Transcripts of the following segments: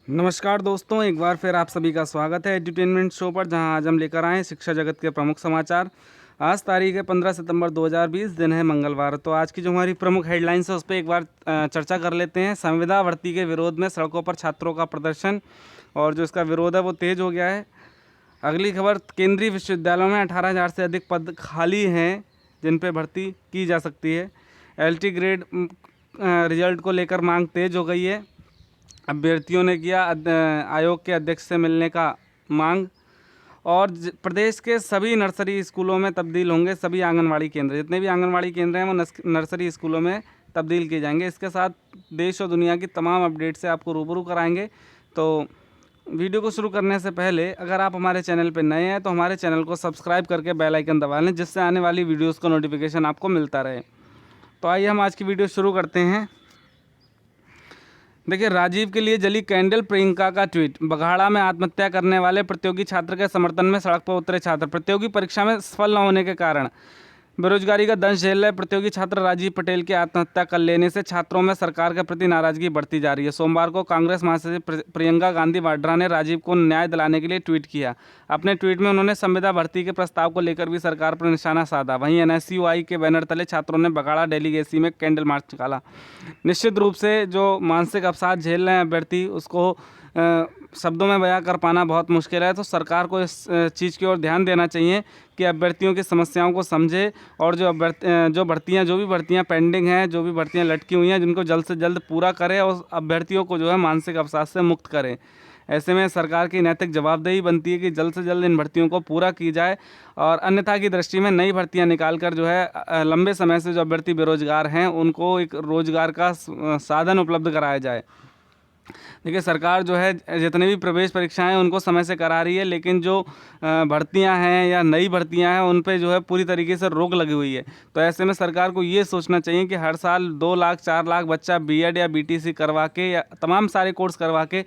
नमस्कार दोस्तों, एक बार फिर आप सभी का स्वागत है एड्यूटेनमेंट शो पर, जहां आज हम लेकर आए हैं शिक्षा जगत के प्रमुख समाचार। आज तारीख है 15 सितंबर 2020, दिन है मंगलवार। तो आज की जो हमारी प्रमुख हेडलाइंस है उस पर एक बार चर्चा कर लेते हैं। संविदा भर्ती के विरोध में सड़कों पर छात्रों का प्रदर्शन, और जो इसका विरोध है वो तेज हो गया है। अगली खबर, केंद्रीय विश्वविद्यालयों में 18,000 से अधिक पद खाली हैं जिन पर भर्ती की जा सकती है। LT ग्रेड रिजल्ट को लेकर मांग तेज हो गई है। अभ्यर्थियों ने किया आयोग के अध्यक्ष से मिलने का मांग। और प्रदेश के सभी नर्सरी स्कूलों में तब्दील होंगे सभी आंगनवाड़ी केंद्र। जितने भी आंगनवाड़ी केंद्र हैं वो नर्सरी स्कूलों में तब्दील किए जाएंगे। इसके साथ देश और दुनिया की तमाम अपडेट से आपको रूबरू कराएंगे। तो वीडियो को शुरू करने से पहले अगर आप हमारे चैनल पर नए हैं तो हमारे चैनल को सब्सक्राइब करके बेल आइकन दबा लें, जिससे आने वाली वीडियोज़ का नोटिफिकेशन आपको मिलता रहे। तो आइए हम आज की वीडियो शुरू करते हैं। देखिए, राजीव के लिए जली कैंडल, प्रियंका का ट्वीट। बघाड़ा में आत्महत्या करने वाले प्रतियोगी छात्र के समर्थन में सड़क पर उतरे छात्र। प्रतियोगी परीक्षा में सफल न होने के कारण बेरोजगारी का दंश झेल रहे प्रतियोगी छात्र राजीव पटेल के आत्महत्या कर लेने से छात्रों में सरकार के प्रति नाराजगी बढ़ती जा रही है। सोमवार को कांग्रेस महासचिव प्रियंका गांधी वाड्रा ने राजीव को न्याय दिलाने के लिए ट्वीट किया। अपने ट्वीट में उन्होंने संविदा भर्ती के प्रस्ताव को लेकर भी सरकार पर निशाना साधा। वहीं NSUI के बैनर तले छात्रों ने बघाड़ा डेलीगेसी में कैंडल मार्च निकाला। निश्चित रूप से जो मानसिक अवसाद झेल रहे हैं अभ्यर्थी, उसको शब्दों में बयां कर पाना बहुत मुश्किल है। तो सरकार को इस चीज़ की ओर ध्यान देना चाहिए कि अभ्यर्थियों की समस्याओं को समझे, और जो भी भर्तियां पेंडिंग हैं, जो भी भर्तियां लटकी हुई हैं, जिनको जल्द से जल्द पूरा करे और अभ्यर्थियों को जो है मानसिक अवसाद से मुक्त करे। ऐसे में सरकार की नैतिक जवाबदेही बनती है कि जल्द से जल्द इन भर्तियों को पूरा की जाए, और अन्यथा की दृष्टि में नई भर्तियां निकाल कर जो है लंबे समय से जो अभ्यर्थी बेरोजगार हैं उनको एक रोजगार का साधन उपलब्ध कराया जाए। देखिए, सरकार जो है जितने भी प्रवेश परीक्षाएं हैं उनको समय से करा रही है, लेकिन जो भर्तियां हैं या नई भर्तियां हैं उन पे जो है पूरी तरीके से रोक लगी हुई है। तो ऐसे में सरकार को ये सोचना चाहिए कि हर साल 2 लाख 4 लाख बच्चा BEd या BTC करवा के या तमाम सारे कोर्स करवा के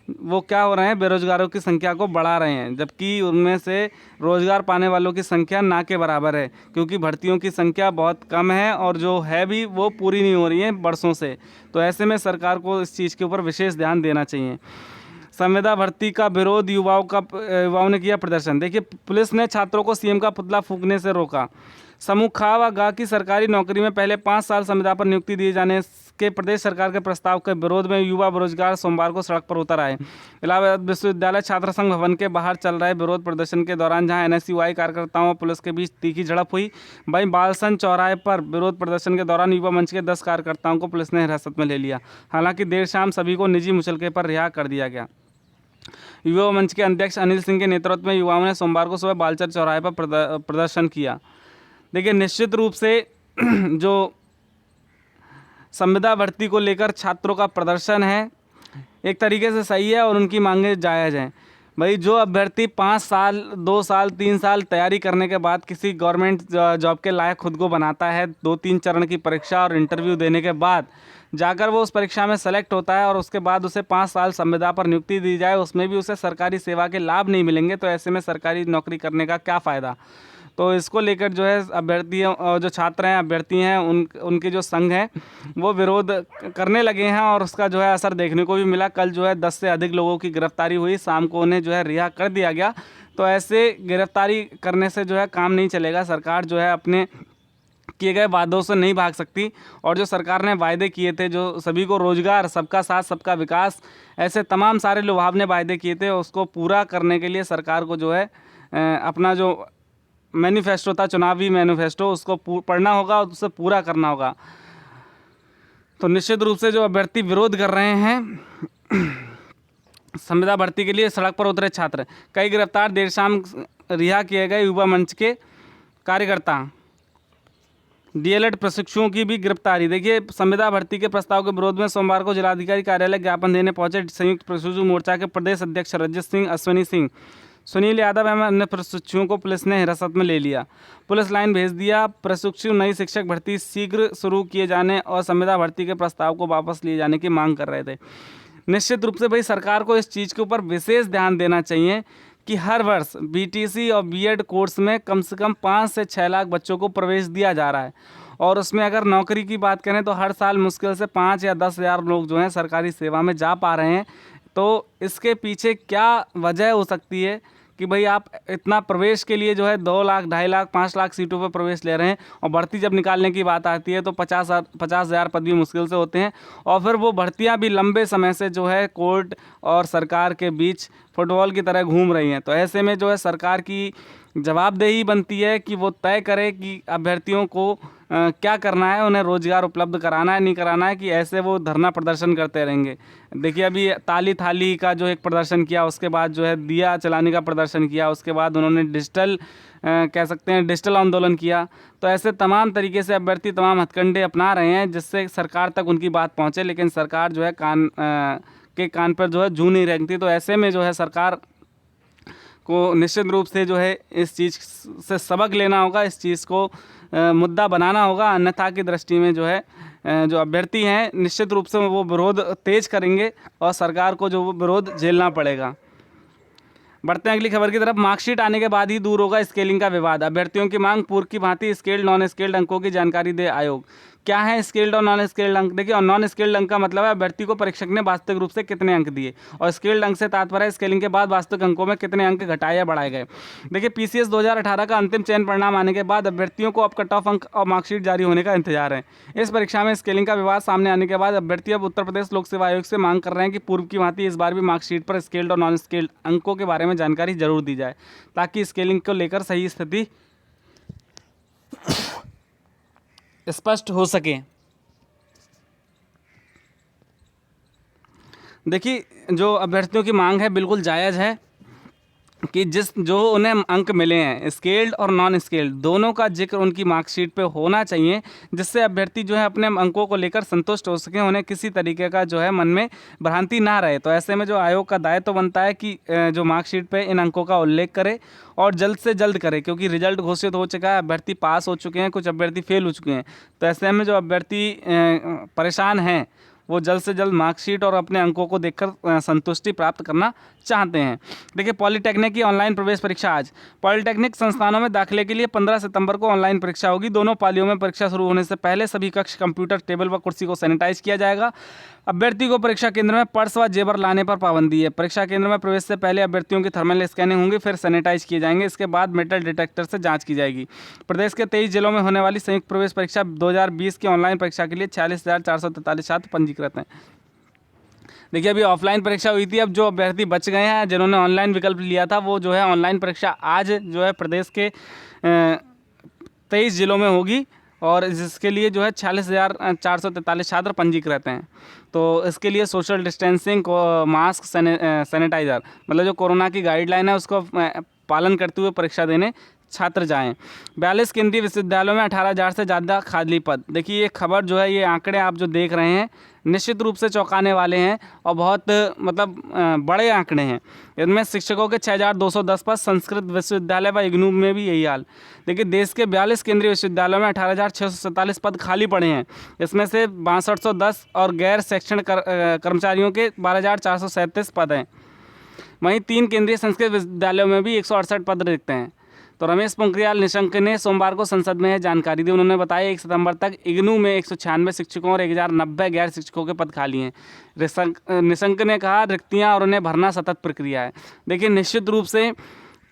वो क्या हो रहे हैं, बेरोजगारों की संख्या को बढ़ा रहे हैं, जबकि उनमें से रोजगार पाने वालों की संख्या ना के बराबर है, क्योंकि भर्तियों की संख्या बहुत कम है और जो है भी वो पूरी नहीं हो रही है बरसों से। तो ऐसे में सरकार को इस चीज़ के ऊपर विशेष ध्यान देना चाहिए। संविदा भर्ती का विरोध, युवाओं ने किया प्रदर्शन। देखिए, पुलिस ने छात्रों को CM का पुतला फूंकने से रोका। समूह खा व गा की सरकारी नौकरी में पहले 5 साल संविदा पर नियुक्ति दिए जाने के प्रदेश सरकार के प्रस्ताव के विरोध में युवा बेरोजगार सोमवार को सड़क पर उतर आए। इलाहाबाद विश्वविद्यालय छात्र संघ भवन के बाहर चल रहे विरोध प्रदर्शन के दौरान जहां NSUI कार्यकर्ताओं और पुलिस के बीच तीखी झड़प हुई, वहीं बालसन चौराहे पर विरोध प्रदर्शन के दौरान युवा मंच के 10 कार्यकर्ताओं को पुलिस ने हिरासत में ले लिया। हालांकि देर शाम सभी को निजी मुचलके पर रिहा कर दिया गया। युवा मंच के अध्यक्ष अनिल सिंह के नेतृत्व में युवाओं ने सोमवार को सुबह बालचर चौराहे पर प्रदर्शन किया। देखिए, निश्चित रूप से जो संविदा भर्ती को लेकर छात्रों का प्रदर्शन है एक तरीके से सही है और उनकी मांगें जायज़ हैं। भाई, जो अभ्यर्थी 5 साल 2 साल 3 साल तैयारी करने के बाद किसी गवर्नमेंट जॉब के लायक खुद को बनाता है, 2-3 चरण की परीक्षा और इंटरव्यू देने के बाद जाकर वो उस परीक्षा में सेलेक्ट होता है और उसके बाद उसे 5 साल संविदा पर नियुक्ति दी जाए, उसमें भी उसे सरकारी सेवा के लाभ नहीं मिलेंगे, तो ऐसे में सरकारी नौकरी करने का क्या फ़ायदा। तो इसको लेकर जो है अभ्यर्थियों, जो छात्र हैं, अभ्यर्थी हैं, उनके जो संघ हैं वो विरोध करने लगे हैं, और उसका जो है असर देखने को भी मिला। कल जो है 10 से अधिक लोगों की गिरफ्तारी हुई, शाम को उन्हें जो है रिहा कर दिया गया। तो ऐसे गिरफ्तारी करने से जो है काम नहीं चलेगा। सरकार जो है अपने किए गए वादों से नहीं भाग सकती, और जो सरकार ने वायदे किए थे, जो सभी को रोजगार, सबका साथ सबका विकास, ऐसे तमाम सारे लुभावने वायदे किए थे, उसको पूरा करने के लिए सरकार को जो है अपना जो मैनिफेस्टो था, चुनावी मैनिफेस्टो, उसको पढ़ना होगा और उसे पूरा करना होगा। तो निश्चित रूप से जो अभ्यर्थी विरोध कर रहे हैं संविदा भर्ती के लिए, सड़क पर उतरे छात्र, कई गिरफ्तार, देर शाम रिहा किए गए युवा मंच के कार्यकर्ता, DLED प्रशिक्षुओं की भी गिरफ्तारी। देखिए, संविदा भर्ती के प्रस्ताव के विरोध में सोमवार को जिलाधिकारी कार्यालय ज्ञापन देने पहुंचे संयुक्त प्रशिक्षु मोर्चा के प्रदेश अध्यक्ष रजत सिंह, अश्विनी सिंह, सुनील यादव एवं अन्य प्रशिक्षुओं को पुलिस ने हिरासत में ले लिया, पुलिस लाइन भेज दिया। प्रशिक्षु नई शिक्षक भर्ती शीघ्र शुरू किए जाने और संविदा भर्ती के प्रस्ताव को वापस लिए जाने की मांग कर रहे थे। निश्चित रूप से भाई, सरकार को इस चीज़ के ऊपर विशेष ध्यान देना चाहिए कि हर वर्ष BTC और BEd कोर्स में कम से कम 5 से 6 लाख बच्चों को प्रवेश दिया जा रहा है, और उसमें अगर नौकरी की बात करें तो हर साल मुश्किल से 5 या 10 हज़ार लोग जो हैं सरकारी सेवा में जा पा रहे हैं। तो इसके पीछे क्या वजह हो सकती है कि भाई आप इतना प्रवेश के लिए जो है 2 लाख, 2.5 लाख, 5 लाख सीटों पर प्रवेश ले रहे हैं, और भर्ती जब निकालने की बात आती है तो 50,000 पद भी मुश्किल से होते हैं, और फिर वो भर्तियां भी लंबे समय से जो है कोर्ट और सरकार के बीच फुटबॉल की तरह घूम रही हैं। तो ऐसे में जो है सरकार की जवाबदेही बनती है कि वो तय करे कि अभ्यर्थियों को क्या करना है, उन्हें रोज़गार उपलब्ध कराना है, नहीं कराना है, कि ऐसे वो धरना प्रदर्शन करते रहेंगे। देखिए अभी ताली थाली का जो एक प्रदर्शन किया, उसके बाद जो है दिया जलाने का प्रदर्शन किया, उसके बाद उन्होंने डिजिटल कह सकते हैं डिजिटल आंदोलन किया। तो ऐसे तमाम तरीके से अभ्यर्थी तमाम हथकंडे अपना रहे हैं जिससे सरकार तक उनकी बात पहुँचे, लेकिन सरकार जो है कान पर जो है जू नहीं रेंगती। तो ऐसे में जो है सरकार को निश्चित रूप से जो है इस चीज़ से सबक लेना होगा, इस चीज़ को मुद्दा बनाना होगा, अन्यथा की दृष्टि में जो है जो अभ्यर्थी हैं निश्चित रूप से वो विरोध तेज करेंगे और सरकार को जो वो विरोध झेलना पड़ेगा। बढ़ते हैं अगली खबर की तरफ। मार्कशीट आने के बाद ही दूर होगा स्केलिंग का विवाद, अभ्यर्थियों की मांग, पूर्व की भांति स्केल्ड नॉन स्केल्ड अंकों की जानकारी दे आयोग। क्या है स्केल्ड और नॉन स्केल्ड अंक? देखिए, और नॉन स्केल्ड अंक का मतलब है अभ्यर्थी को परीक्षक ने वास्तविक रूप से कितने अंक दिए, और स्केल्ड अंक से तात्पर्य है स्केलिंग के बाद वास्तविक अंकों में कितने अंक घटाए या बढ़ाए गए। देखिए, पीसीएस 2018 का अंतिम चयन परिणाम आने के बाद अभ्यर्थियों को अब कट ऑफ अंक और मार्कशीट जारी होने का इंतजार है। इस परीक्षा में स्केलिंग का विवाद सामने आने के बाद अभ्यर्थी अब उत्तर प्रदेश लोक सेवा आयोग से मांग कर रहे हैं कि पूर्व की भांति इस बार भी मार्कशीट पर स्केल्ड और नॉन स्केल्ड अंकों के बारे में जानकारी जरूर दी जाए, ताकि स्केलिंग को लेकर सही स्थिति स्पष्ट हो सके। देखिए, जो अभ्यर्थियों की मांग है बिल्कुल जायज़ है कि जो उन्हें अंक मिले हैं स्केल्ड और नॉन स्केल्ड दोनों का जिक्र उनकी मार्कशीट पे होना चाहिए, जिससे अभ्यर्थी जो है अपने अंकों को लेकर संतुष्ट हो सकें, उन्हें किसी तरीके का जो है मन में भ्रांति ना रहे। तो ऐसे में जो आयोग का दायित्व बनता है कि जो मार्कशीट पे इन अंकों का उल्लेख करे और जल्द से जल्द करे, क्योंकि रिजल्ट घोषित हो चुका है, अभ्यर्थी पास हो चुके हैं, कुछ अभ्यर्थी फेल हो चुके हैं। तो ऐसे में जो अभ्यर्थी परेशान हैं वो जल्द से जल्द मार्कशीट और अपने अंकों को देखकर संतुष्टि प्राप्त करना चाहते हैं। देखिए, पॉलिटेक्निक की ऑनलाइन प्रवेश परीक्षा आज। पॉलिटेक्निक संस्थानों में दाखिले के लिए 15 सितंबर को ऑनलाइन परीक्षा होगी। दोनों पालियों में परीक्षा शुरू होने से पहले सभी कक्ष, कंप्यूटर, टेबल व कुर्सी को सैनिटाइज किया जाएगा। अभ्यर्थी को परीक्षा केंद्र में पर्स व जेवर लाने पर पाबंदी है। परीक्षा केंद्र में प्रवेश से पहले अभ्यर्थियों की थर्मल स्कैनिंग होंगी, फिर सैनिटाइज किए जाएंगे। इसके बाद मेटल डिटेक्टर से जांच की जाएगी। प्रदेश के 23 जिलों में होने वाली संयुक्त प्रवेश परीक्षा 2020 की ऑनलाइन परीक्षा के लिए 46,443 छात्र पंजीकृत हैं। देखिए, अभी ऑफलाइन परीक्षा हुई थी, अब जो अभ्यर्थी बच गए हैं जिन्होंने ऑनलाइन विकल्प लिया था, वो जो है ऑनलाइन परीक्षा आज जो है प्रदेश के 23 जिलों में होगी, और जिसके लिए जो है 46,443 छात्र पंजीकृत हैं। तो इसके लिए सोशल डिस्टेंसिंग, मास्क, सैनिटाइज़र, मतलब जो कोरोना की गाइडलाइन है उसको पालन करते हुए परीक्षा देने छात्र जाएं। 42 केंद्रीय विश्वविद्यालयों में 18,000 से ज़्यादा खाली पद। देखिए, ये खबर जो है, ये आंकड़े आप जो देख रहे हैं निश्चित रूप से चौंकाने वाले हैं और बहुत मतलब बड़े आंकड़े हैं। इनमें शिक्षकों के 6,210 पद, संस्कृत विश्वविद्यालय व इग्नू में भी यही हाल। देखिए, देश के 42 केंद्रीय विश्वविद्यालयों में 18,647 पद खाली पड़े हैं। इसमें से 6210 और गैर शैक्षणिक कर्मचारियों के 12,437 पद हैं। वहीं 3 केंद्रीय संस्कृत विश्वविद्यालयों में भी 168 पद रिक्त हैं। तो रमेश पोखरियाल निशंक ने सोमवार को संसद में जानकारी दी। उन्होंने बताया 1 सितंबर तक इग्नू में 196 शिक्षकों और 1090 गैर शिक्षकों के पद खाली हैं। निशंक ने कहा रिक्तियां और उन्हें भरना सतत प्रक्रिया है। देखिए, निश्चित रूप से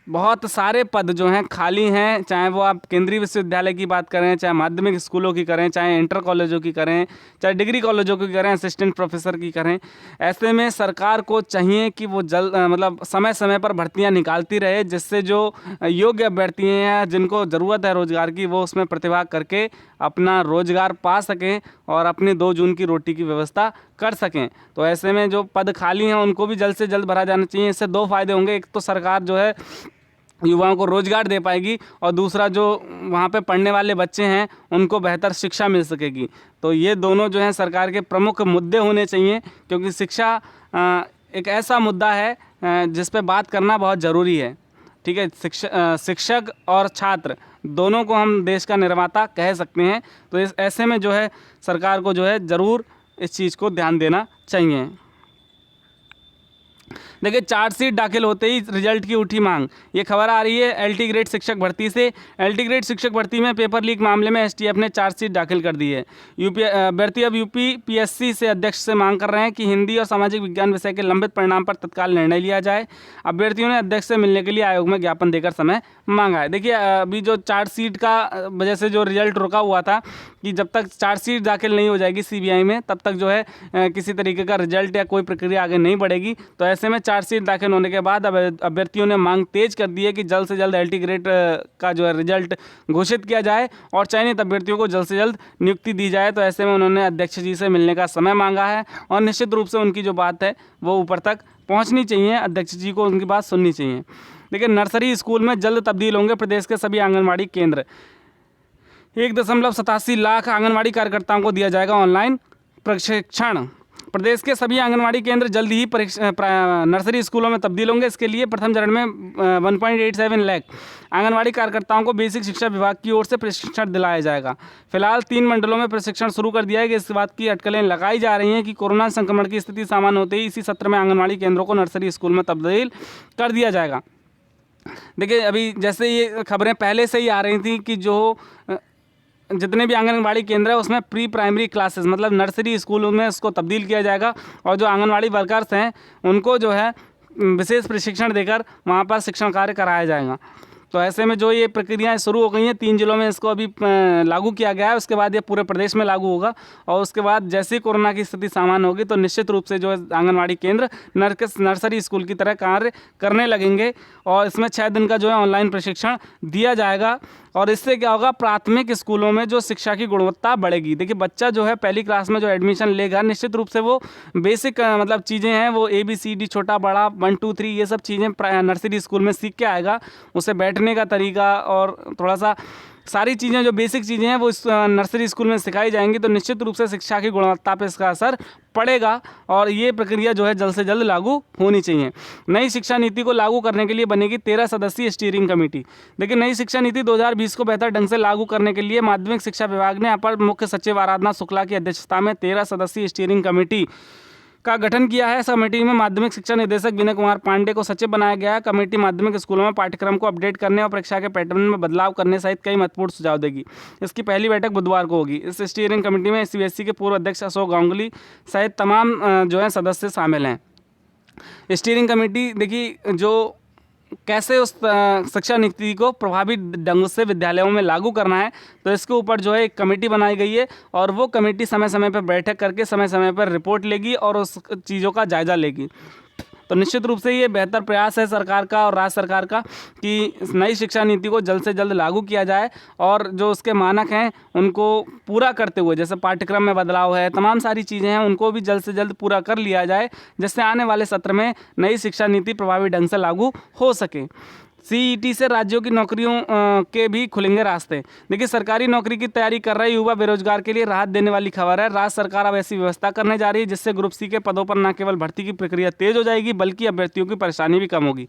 बहुत सारे पद जो हैं खाली हैं, चाहे वो आप केंद्रीय विश्वविद्यालय की बात करें, चाहे माध्यमिक स्कूलों की करें, चाहे इंटर कॉलेजों की करें, चाहे डिग्री कॉलेजों की करें, असिस्टेंट प्रोफेसर की करें। ऐसे में सरकार को चाहिए कि वो मतलब समय समय पर भर्तियां निकालती रहे, जिससे जो योग्य अभ्यर्थी हैं जिनको ज़रूरत है रोज़गार की, वो उसमें प्रतिभा करके अपना रोज़गार पा सकें और अपनी 2 जून की रोटी की व्यवस्था कर सकें। तो ऐसे में जो पद खाली हैं उनको भी जल्द से जल्द भरा जाना चाहिए। इससे 2 फायदे होंगे, एक तो सरकार जो है युवाओं को रोज़गार दे पाएगी, और दूसरा जो वहाँ पे पढ़ने वाले बच्चे हैं उनको बेहतर शिक्षा मिल सकेगी। तो ये दोनों जो हैं सरकार के प्रमुख मुद्दे होने चाहिए, क्योंकि शिक्षा एक ऐसा मुद्दा है जिस पे बात करना बहुत ज़रूरी है। ठीक है, शिक्षक और छात्र दोनों को हम देश का निर्माता कह सकते हैं। तो इस ऐसे में जो है सरकार को जो है ज़रूर इस चीज़ को ध्यान देना चाहिए। देखिए चार्जशीट दाखिल होते ही रिजल्ट की उठी मांग, ये खबर आ रही है एलटी ग्रेड शिक्षक भर्ती से। एलटी ग्रेड शिक्षक भर्ती में पेपर लीक मामले में एसटीएफ ने चार्जशीट दाखिल कर दी है। अभ्यर्थी अब यूपी पीएससी से अध्यक्ष से मांग कर रहे हैं कि हिंदी और सामाजिक विज्ञान विषय के लंबित परिणाम पर तत्काल निर्णय लिया जाए। अभ्यर्थियों ने अध्यक्ष से मिलने के लिए आयोग में ज्ञापन देकर समय मांगा है। देखिए अभी जो चार्जशीट का वजह से जो रिजल्ट रुका हुआ था कि जब तक चार्जशीट दाखिल नहीं हो जाएगी सीबीआई में तब तक जो है किसी तरीके का रिजल्ट या कोई प्रक्रिया आगे नहीं बढ़ेगी। तो ऐसे में चार्जशीट दाखिल होने के बाद अब अभ्यर्थियों ने मांग तेज कर दी है कि जल्द से जल्द एलटी ग्रेड का जो है रिजल्ट घोषित किया जाए और चयनित अभ्यर्थियों को जल्द से जल्द नियुक्ति दी जाए। तो ऐसे में उन्होंने अध्यक्ष जी से मिलने का समय मांगा है और निश्चित रूप से उनकी जो बात है वो ऊपर तक पहुँचनी चाहिए, अध्यक्ष जी को उनकी बात सुननी चाहिए। देखिए नर्सरी स्कूल में जल्द तब्दील होंगे प्रदेश के सभी आंगनबाड़ी केंद्र। 1.87 लाख आंगनबाड़ी कार्यकर्ताओं को दिया जाएगा ऑनलाइन प्रशिक्षण। प्रदेश के सभी आंगनबाड़ी केंद्र जल्द ही नर्सरी स्कूलों में तब्दील होंगे। इसके लिए प्रथम चरण में 1.87 लाख आंगनबाड़ी कार्यकर्ताओं को बेसिक शिक्षा विभाग की ओर से प्रशिक्षण दिलाया जाएगा। फिलहाल 3 मंडलों में प्रशिक्षण शुरू कर दिया है कि इस बात की अटकलें लगाई जा रही हैं कि कोरोना संक्रमण की स्थिति सामान्य होते ही इसी सत्र में आंगनबाड़ी केंद्रों को नर्सरी स्कूल में तब्दील कर दिया जाएगा। देखिए अभी जैसे ये खबरें पहले से ही आ रही थी कि जो जितने भी आंगनबाड़ी केंद्र है उसमें प्री प्राइमरी क्लासेस मतलब नर्सरी स्कूलों में इसको तब्दील किया जाएगा और जो आंगनबाड़ी वर्कर्स हैं उनको जो है विशेष प्रशिक्षण देकर वहाँ पर शिक्षण कार्य कराया जाएगा। तो ऐसे में जो ये प्रक्रियाएं शुरू हो गई हैं 3 जिलों में इसको अभी लागू किया गया है, उसके बाद ये पूरे प्रदेश में लागू होगा और उसके बाद जैसे ही कोरोना की स्थिति सामान्य होगी तो निश्चित रूप से जो है आंगनबाड़ी केंद्र नर्सरी स्कूल की तरह कार्य करने लगेंगे और इसमें 6 दिन का जो है ऑनलाइन प्रशिक्षण दिया जाएगा। और इससे क्या होगा, प्राथमिक स्कूलों में जो शिक्षा की गुणवत्ता बढ़ेगी। देखिए बच्चा जो है पहली क्लास में जो एडमिशन लेगा निश्चित रूप से वो बेसिक मतलब चीज़ें हैं वो ABCD छोटा बड़ा 1 2 3 ये सब चीज़ें नर्सरी स्कूल में सीख के आएगा। उसे बैठने का तरीका और थोड़ा सा सारी चीज़ें जो बेसिक चीज़ें हैं वो इस नर्सरी स्कूल में सिखाई जाएंगी। तो निश्चित रूप से शिक्षा की गुणवत्ता पर इसका असर पड़ेगा और ये प्रक्रिया जो है जल्द से जल्द लागू होनी चाहिए। नई शिक्षा नीति को लागू करने के लिए बनेगी 13 सदस्यीय स्टीयरिंग कमेटी। देखिए नई शिक्षा नीति 2020 को बेहतर ढंग से लागू करने के लिए माध्यमिक शिक्षा विभाग ने अपर मुख्य सचिव आराधना शुक्ला की अध्यक्षता में 13 सदस्यीय स्टीयरिंग कमेटी का गठन किया है। इस कमेटी में माध्यमिक शिक्षा निदेशक विनय कुमार पांडे को सचिव बनाया गया है। कमेटी माध्यमिक स्कूलों में पाठ्यक्रम को अपडेट करने और परीक्षा के पैटर्न में बदलाव करने सहित कई महत्वपूर्ण सुझाव देगी। इसकी पहली बैठक बुधवार को होगी। इस स्टीयरिंग कमेटी में CBSE के पूर्व अध्यक्ष अशोक गांगुली सहित तमाम जो है सदस्य शामिल हैं। स्टीयरिंग कमेटी देखिए जो कैसे उस शिक्षा नीति को प्रभावी ढंग से विद्यालयों में लागू करना है तो इसके ऊपर जो है एक कमेटी बनाई गई है और वो कमेटी समय समय पर बैठक करके समय समय पर रिपोर्ट लेगी और उस चीज़ों का जायज़ा लेगी। तो निश्चित रूप से ये बेहतर प्रयास है सरकार का और राज्य सरकार का कि नई शिक्षा नीति को जल्द से जल्द लागू किया जाए और जो उसके मानक हैं उनको पूरा करते हुए जैसे पाठ्यक्रम में बदलाव है तमाम सारी चीज़ें हैं उनको भी जल्द से जल्द पूरा कर लिया जाए जिससे आने वाले सत्र में नई शिक्षा नीति प्रभावी ढंग से लागू हो सके। CET से राज्यों की नौकरियों के भी खुलेंगे रास्ते। देखिए सरकारी नौकरी की तैयारी कर रहे युवा बेरोजगार के लिए राहत देने वाली खबर है। राज्य सरकार अब ऐसी व्यवस्था करने जा रही है जिससे ग्रुप C के पदों पर न केवल भर्ती की प्रक्रिया तेज हो जाएगी बल्कि अभ्यर्थियों की परेशानी भी कम होगी।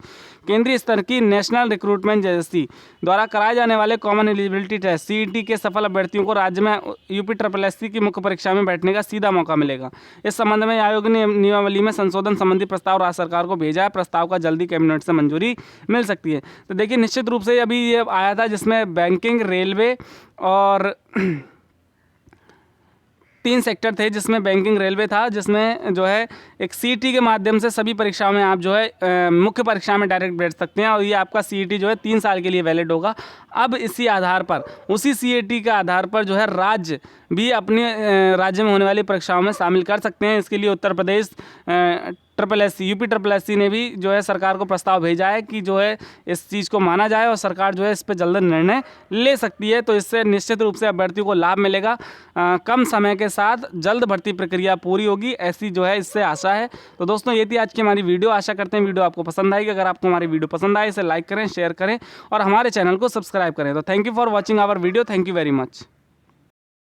केंद्रीय स्तर की नेशनल रिक्रूटमेंट एजेंसी द्वारा कराए जाने वाले कॉमन एलिजिबिलिटी टेस्ट CET के सफल अभ्यर्थियों को राज्य में UPSSC की मुख्य परीक्षा में बैठने का सीधा मौका मिलेगा। इस संबंध में आयोग ने नियमावली में संशोधन संबंधी प्रस्ताव राज्य सरकार को भेजा है। प्रस्ताव का जल्दी कैबिनेट से मंजूरी मिल सकती है। तो देखिए निश्चित रूप से अभी ये आया था जिसमें बैंकिंग रेलवे और 3 सेक्टर थे जिसमें बैंकिंग रेलवे था जिसमें जो है एक CET के माध्यम से सभी परीक्षाओं में आप जो है मुख्य परीक्षा में डायरेक्ट बैठ सकते हैं और ये आपका CET जो है 3 साल के लिए वैलिड होगा। अब इसी आधार पर उसी CET के आधार पर जो है राज्य भी अपने राज्य में होने वाली परीक्षाओं में शामिल कर सकते हैं। इसके लिए उत्तर प्रदेश UPSSC ने भी जो है सरकार को प्रस्ताव भेजा है कि जो है इस चीज़ को माना जाए और सरकार जो है इस पर जल्द निर्णय ले सकती है। तो इससे निश्चित रूप से अभ्यर्थियों को लाभ मिलेगा। कम समय के साथ जल्द भर्ती प्रक्रिया पूरी होगी ऐसी जो है इससे आशा है। तो दोस्तों ये थी आज की हमारी वीडियो। आशा करते हैं वीडियो आपको पसंद आएगी। अगर आपको हमारी वीडियो पसंद आए इसे लाइक करें, शेयर करें और हमारे चैनल को सब्सक्राइब करें। तो thank you for watching our video. Thank you very much.